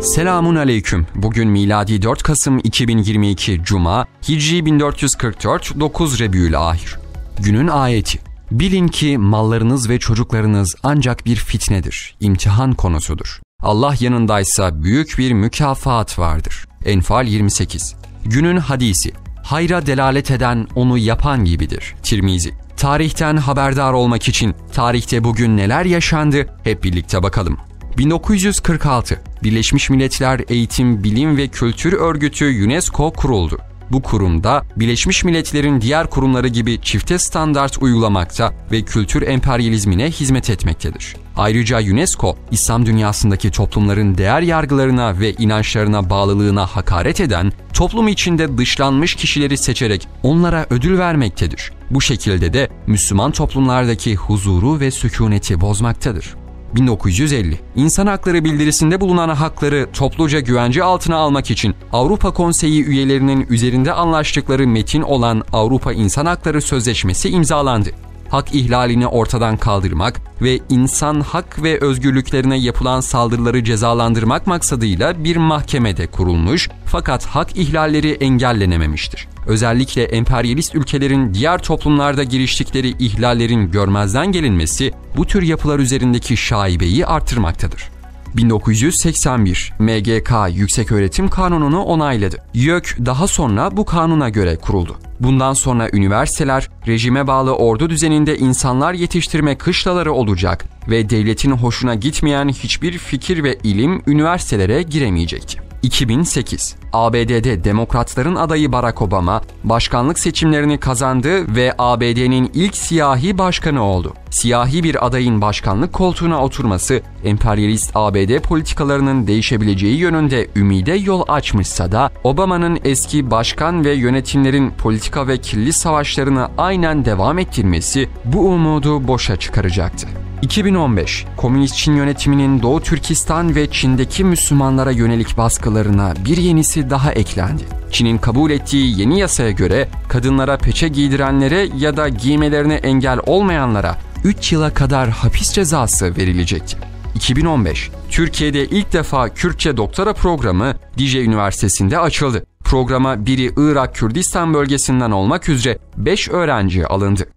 Selamun aleyküm. Bugün miladi 4 Kasım 2022 Cuma, Hicri 1444 9 Rebiülahir. Günün ayeti. Bilin ki mallarınız ve çocuklarınız ancak bir fitnedir, imtihan konusudur. Allah yanındaysa büyük bir mükafat vardır. Enfal 28. Günün hadisi. Hayra delalet eden onu yapan gibidir. Tirmizi. Tarihten haberdar olmak için tarihte bugün neler yaşandı hep birlikte bakalım. 1946 Birleşmiş Milletler Eğitim, Bilim ve Kültür Örgütü UNESCO kuruldu. Bu kurumda Birleşmiş Milletler'in diğer kurumları gibi çifte standart uygulamakta ve kültür emperyalizmine hizmet etmektedir. Ayrıca UNESCO, İslam dünyasındaki toplumların değer yargılarına ve inançlarına bağlılığına hakaret eden, toplum içinde dışlanmış kişileri seçerek onlara ödül vermektedir. Bu şekilde de Müslüman toplumlardaki huzuru ve sükuneti bozmaktadır. 1950 İnsan Hakları Bildirisi'nde bulunan hakları topluca güvence altına almak için Avrupa Konseyi üyelerinin üzerinde anlaştıkları metin olan Avrupa İnsan Hakları Sözleşmesi imzalandı. Hak ihlalini ortadan kaldırmak ve insan hak ve özgürlüklerine yapılan saldırıları cezalandırmak maksadıyla bir mahkemede kurulmuş fakat hak ihlalleri engellenememiştir. Özellikle emperyalist ülkelerin diğer toplumlarda giriştikleri ihlallerin görmezden gelinmesi bu tür yapılar üzerindeki şaibeyi artırmaktadır. 1981 MGK Yükseköğretim Kanunu'nu onayladı. YÖK daha sonra bu kanuna göre kuruldu. Bundan sonra üniversiteler rejime bağlı ordu düzeninde insanlar yetiştirme kışlaları olacak ve devletin hoşuna gitmeyen hiçbir fikir ve ilim üniversitelere giremeyecekti. 2008 ABD'de Demokratların adayı Barack Obama başkanlık seçimlerini kazandı ve ABD'nin ilk siyahi başkanı oldu. Siyahi bir adayın başkanlık koltuğuna oturması emperyalist ABD politikalarının değişebileceği yönünde ümide yol açmışsa da Obama'nın eski başkan ve yönetimlerin politika ve kirli savaşlarını aynen devam ettirmesi bu umudu boşa çıkaracaktı. 2015 Komünist Çin yönetiminin Doğu Türkistan ve Çin'deki Müslümanlara yönelik baskılarına bir yenisi daha eklendi. Çin'in kabul ettiği yeni yasaya göre kadınlara peçe giydirenlere ya da giymelerine engel olmayanlara 3 yıla kadar hapis cezası verilecekti. 2015 Türkiye'de ilk defa Kürtçe doktora programı Dicle Üniversitesi'nde açıldı. Programa biri Irak Kürdistan bölgesinden olmak üzere 5 öğrenci alındı.